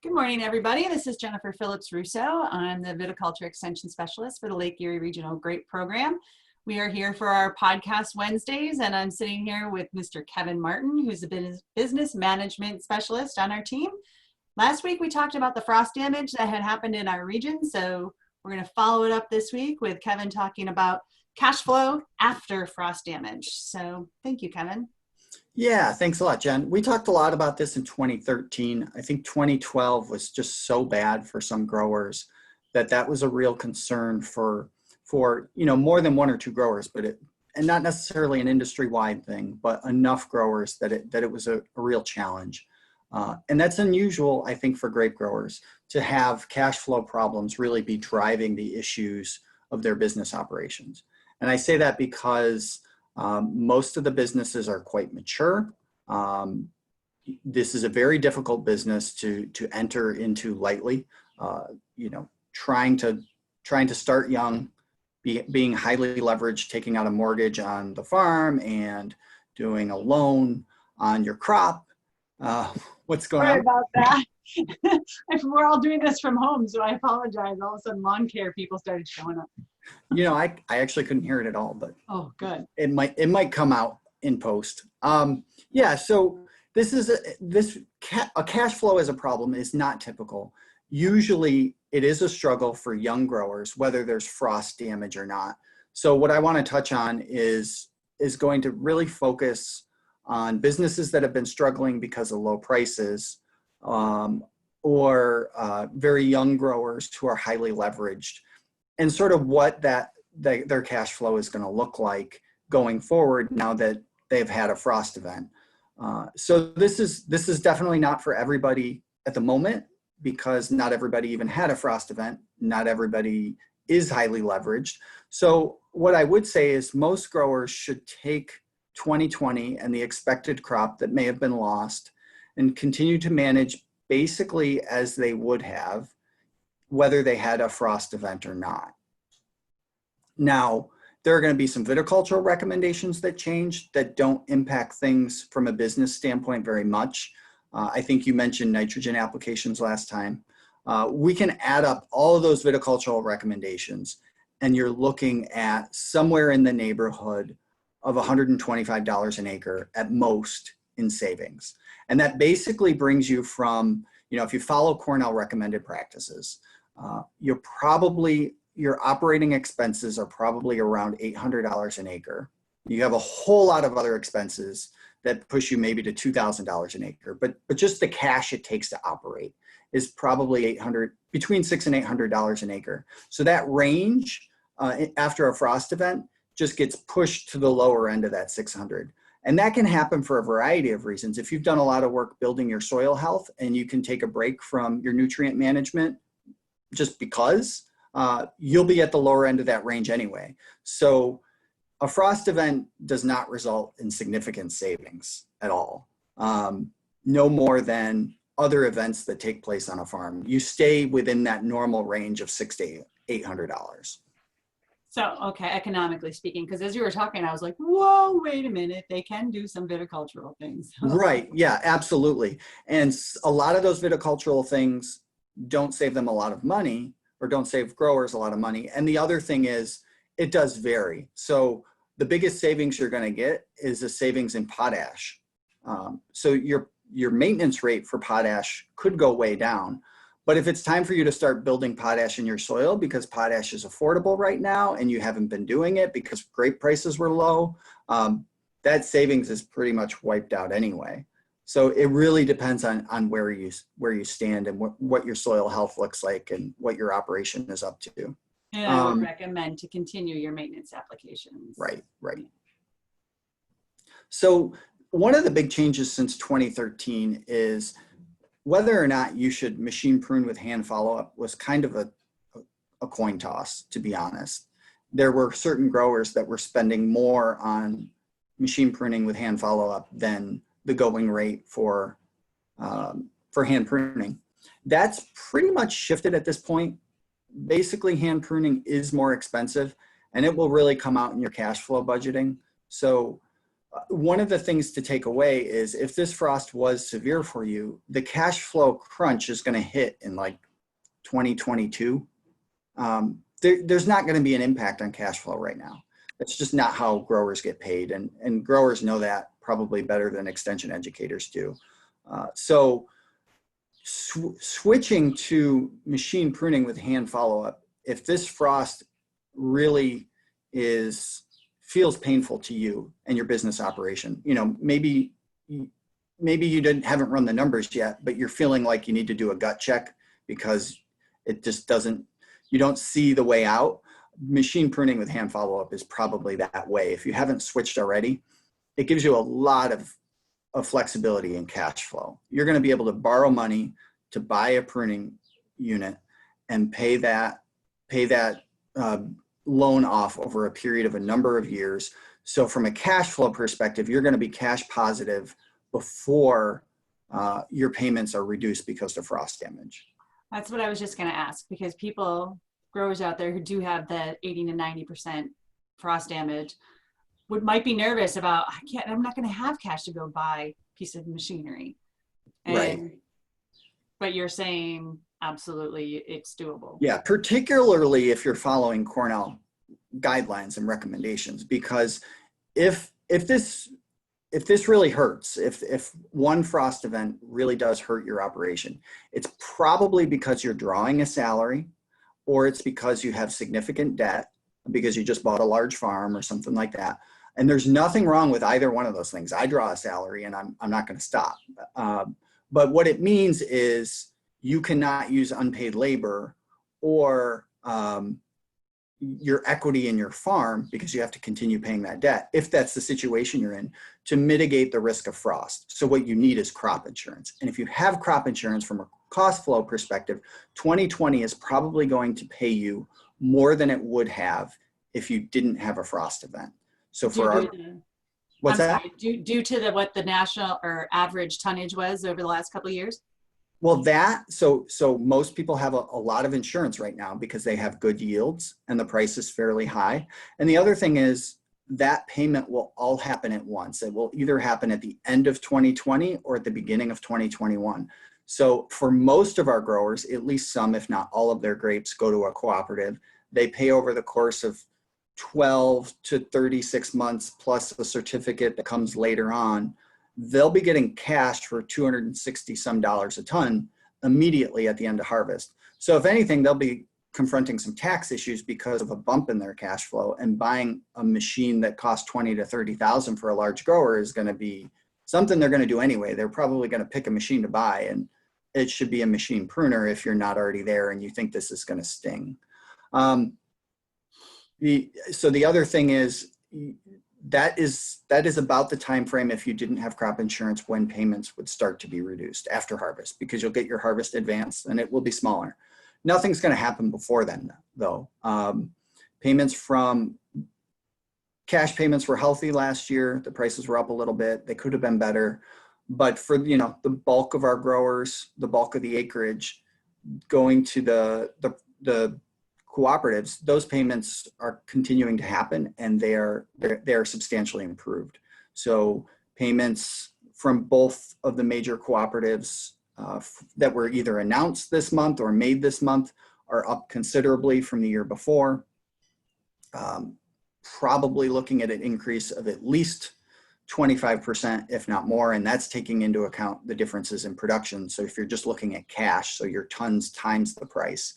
Good morning, everybody. This is Jennifer Phillips Russo. I'm the Viticulture Extension Specialist for the Lake Erie Regional Grape Program. We are here for our podcast Wednesdays, and I'm sitting here with Mr. Kevin Martin, who's a business management specialist on our team. Last week, we talked about the frost damage that had happened in our region, so we're going to follow it up this week with Kevin talking about cash flow after frost damage. So thank you, Kevin. Yeah, thanks a lot, Jen. We talked a lot about this in 2013. I think 2012 was just so bad for some growers that was a real concern for more than one or two growers, and not necessarily an industry-wide thing, but enough growers that it was a real challenge. And that's unusual, I think, for grape growers to have cash flow problems really be driving the issues of their business operations. And I say that because most of the businesses are quite mature. This is a very difficult business to enter into lightly. Trying to start young, being highly leveraged, taking out a mortgage on the farm and doing a loan on your crop. What's going on? Sorry about that. We're all doing this from home, so I apologize. All of a sudden, lawn care people started showing up. I actually couldn't hear it at all, but oh, good. It might come out in post. So a cash flow as a problem is not typical. Usually, it is a struggle for young growers, whether there's frost damage or not. So what I want to touch on is going to really focus on businesses that have been struggling because of low prices, or very young growers who are highly leveraged, and sort of what their cash flow is going to look like going forward now that they've had a frost event. So this is definitely not for everybody at the moment, because not everybody even had a frost event. Not everybody is highly leveraged. So what I would say is most growers should take 2020 and the expected crop that may have been lost and continue to manage basically as they would have, whether they had a frost event or not. Now, there are going to be some viticultural recommendations that change that don't impact things from a business standpoint very much. I think you mentioned nitrogen applications last time. We can add up all of those viticultural recommendations, and you're looking at somewhere in the neighborhood of $125 an acre at most in savings. And that basically brings you from, if you follow Cornell recommended practices, your operating expenses are probably around $800 an acre. You have a whole lot of other expenses that push you maybe to $2,000 an acre, but just the cash it takes to operate is probably between $600 and $800 an acre. So that range after a frost event just gets pushed to the lower end of that 600. And that can happen for a variety of reasons. If you've done a lot of work building your soil health and you can take a break from your nutrient management just because, you'll be at the lower end of that range anyway. So a frost event does not result in significant savings at all. No more than other events that take place on a farm. You stay within that normal range of $600 to $800. So, okay, economically speaking, because as you were talking, I was like, whoa, wait a minute, they can do some viticultural things. Right, yeah, absolutely. And a lot of those viticultural things don't save them a lot of money, or don't save growers a lot of money. And the other thing is, it does vary. So the biggest savings you're going to get is a savings in potash. So your maintenance rate for potash could go way down. But if it's time for you to start building potash in your soil because potash is affordable right now and you haven't been doing it because grape prices were low, that savings is pretty much wiped out anyway. So it really depends on where you stand and what your soil health looks like and what your operation is up to. And I would recommend to continue your maintenance applications. Right. So one of the big changes since 2013 is whether or not you should machine prune with hand follow-up was kind of a coin toss, to be honest. There were certain growers that were spending more on machine pruning with hand follow-up than the going rate for hand pruning. That's pretty much shifted at this point. Basically, hand pruning is more expensive, and it will really come out in your cash flow budgeting. So one of the things to take away is if this frost was severe for you, the cash flow crunch is going to hit in like 2022. There's not going to be an impact on cash flow right now. That's just not how growers get paid. And growers know that probably better than extension educators do. So switching to machine pruning with hand follow-up, if this frost really feels painful to you and your business operation, maybe you haven't run the numbers yet, but you're feeling like you need to do a gut check because it just you don't see the way out. Machine pruning with hand follow-up is probably that way. If you haven't switched already, it gives you a lot of flexibility in cash flow. You're going to be able to borrow money to buy a pruning unit and pay that loan off over a period of a number of years. So from a cash flow perspective, you're going to be cash positive before your payments are reduced because of frost damage. That's what I was just going to ask, because growers out there who do have that 80 to 90% frost damage might be nervous about, I'm not going to have cash to go buy a piece of machinery. Right. But you're saying absolutely it's doable. Yeah, particularly if you're following Cornell guidelines and recommendations, because if this really hurts, if one frost event really does hurt your operation, it's probably because you're drawing a salary, or it's because you have significant debt because you just bought a large farm or something like that. And there's nothing wrong with either one of those things. I draw a salary and I'm not going to stop. But what it means is you cannot use unpaid labor or your equity in your farm, because you have to continue paying that debt, if that's the situation you're in, to mitigate the risk of frost. So what you need is crop insurance. And if you have crop insurance, from a cost flow perspective, 2020 is probably going to pay you more than it would have if you didn't have a frost event. So what's that? Due to what the national or average tonnage was over the last couple of years? Well, so most people have a lot of insurance right now because they have good yields and the price is fairly high. And the other thing is that payment will all happen at once. It will either happen at the end of 2020 or at the beginning of 2021. So for most of our growers, at least some, if not all of their grapes go to a cooperative. They pay over the course of 12 to 36 months plus a certificate that comes later on. They'll be getting cash for $260 some a ton immediately at the end of harvest. So if anything, they'll be confronting some tax issues because of a bump in their cash flow, and buying a machine that costs 20 to 30,000 for a large grower is going to be something they're going to do anyway. They're probably going to pick a machine to buy, and it should be a machine pruner if you're not already there and you think this is going to sting. So the other thing is, that is about the time frame, if you didn't have crop insurance, when payments would start to be reduced after harvest, because you'll get your harvest advance and it will be smaller. Nothing's going to happen before then, though. Cash payments were healthy last year. The prices were up a little bit. They could have been better, but for the bulk of our growers, the bulk of the acreage going to the cooperatives, those payments are continuing to happen, and they are substantially improved. So payments from both of the major cooperatives that were either announced this month or made this month are up considerably from the year before. Probably looking at an increase of at least 25%, if not more, and that's taking into account the differences in production. So if you're just looking at cash, so your tons times the price,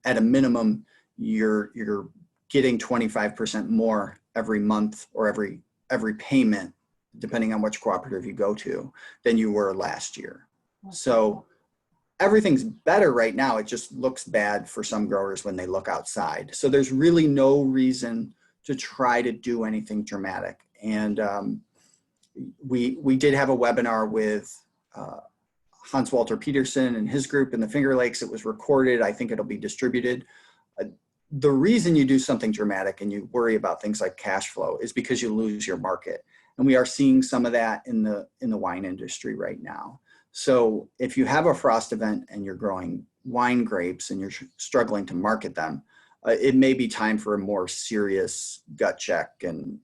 at a minimum, you're getting 25% more every month or every payment, depending on which cooperative you go to, than you were last year. So everything's better right now. It just looks bad for some growers when they look outside. So there's really no reason to try to do anything dramatic. And we did have a webinar with Hans Walter Peterson and his group in the Finger Lakes. It was recorded. I think it'll be distributed. The reason you do something dramatic and you worry about things like cash flow is because you lose your market. And we are seeing some of that in the wine industry right now. So if you have a frost event and you're growing wine grapes and you're struggling to market them, it may be time for a more serious gut check and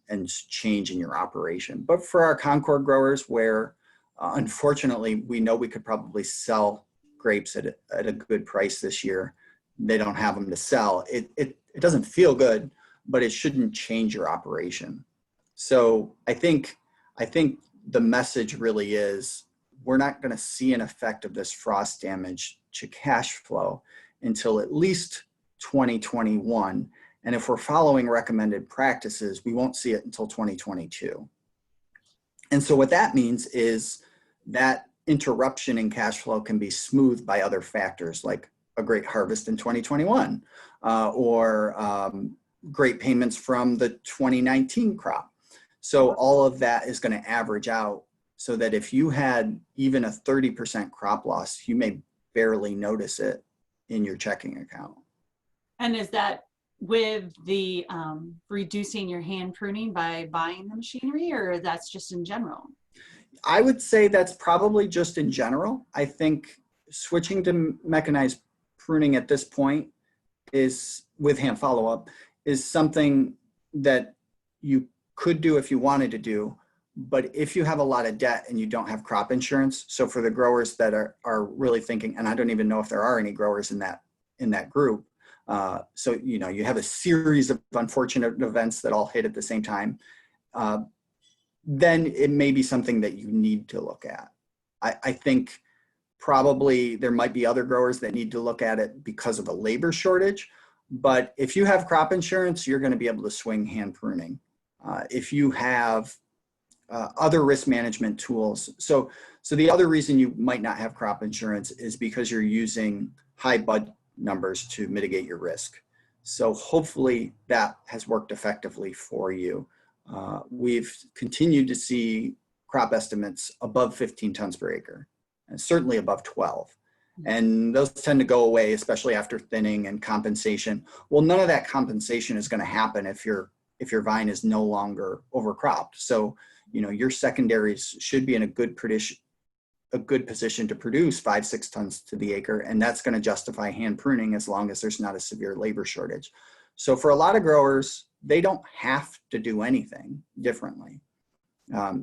change in your operation. But for our Concord growers, where unfortunately we know we could probably sell grapes at a good price this year, they don't have them to sell. It doesn't feel good, but it shouldn't change your operation. So I think the message really is we're not going to see an effect of this frost damage to cash flow until at least 2021. And if we're following recommended practices, we won't see it until 2022. And so what that means is that interruption in cash flow can be smoothed by other factors like a great harvest in 2021 or great payments from the 2019 crop. So all of that is going to average out so that if you had even a 30% crop loss, you may barely notice it in your checking account. And is that with the reducing your hand pruning by buying the machinery, or that's just in general? I would say that's probably just in general. I think switching to mechanized pruning at this point is, with hand follow-up, is something that you could do if you wanted to do. But if you have a lot of debt and you don't have crop insurance, so for the growers that are really thinking, and I don't even know if there are any growers in that group, so you have a series of unfortunate events that all hit at the same time, then it may be something that you need to look at. I think probably there might be other growers that need to look at it because of a labor shortage. But if you have crop insurance, you're going to be able to swing hand pruning. If you have other risk management tools. So the other reason you might not have crop insurance is because you're using high bud numbers to mitigate your risk. So hopefully that has worked effectively for you. We've continued to see crop estimates above 15 tons per acre, and certainly above 12. And those tend to go away, especially after thinning and compensation. Well, none of that compensation is going to happen if your vine is no longer overcropped. So, your secondaries should be in a good position to produce 5-6 tons to the acre, and that's going to justify hand pruning as long as there's not a severe labor shortage. So for a lot of growers, they don't have to do anything differently.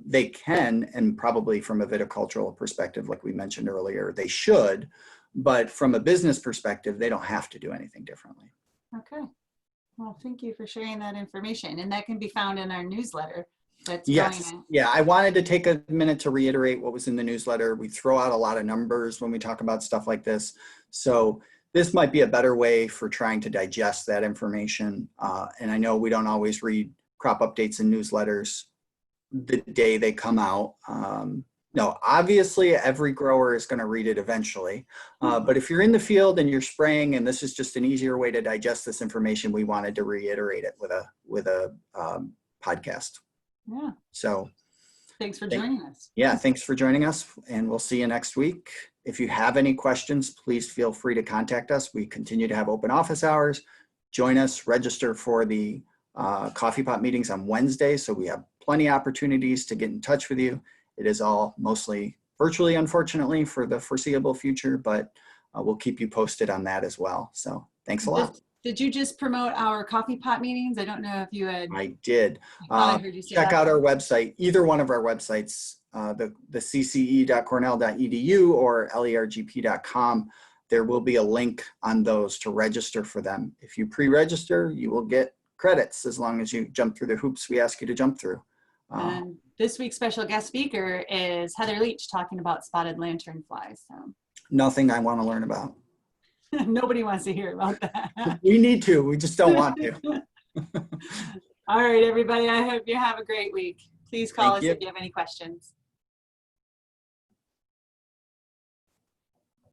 They can, and probably from a viticultural perspective, like we mentioned earlier, they should, but from a business perspective, they don't have to do anything differently. Okay. Well, thank you for sharing that information. And that can be found in our newsletter. That's yes. Yeah, I wanted to take a minute to reiterate what was in the newsletter. We throw out a lot of numbers when we talk about stuff like this. So this might be a better way for trying to digest that information. And I know we don't always read crop updates and newsletters the day they come out. No, obviously every grower is going to read it eventually. But if you're in the field and you're spraying, and this is just an easier way to digest this information, we wanted to reiterate it with a podcast. Yeah. So thanks for joining us. Yeah, thanks for joining us, and we'll see you next week. If you have any questions, please feel free to contact us. We continue to have open office hours. Join us, register for the coffee pot meetings on Wednesday, so we have plenty of opportunities to get in touch with you. It is all mostly virtually, unfortunately, for the foreseeable future, but we'll keep you posted on that as well. So thanks a lot. Did you just promote our coffee pot meetings? I don't know if you had. I did. I thought I heard you say check that. out our website, either one of our websites, the cce.cornell.edu or lergp.com. There will be a link on those to register for them. If you pre-register, you will get credits as long as you jump through the hoops we ask you to jump through. And this week's special guest speaker is Heather Leach talking about spotted lanternflies. So. Nothing I want to learn about. Nobody wants to hear about that. We need to, we just don't want to. All right, everybody, I hope you have a great week. Please call us Thank you. if you have any questions.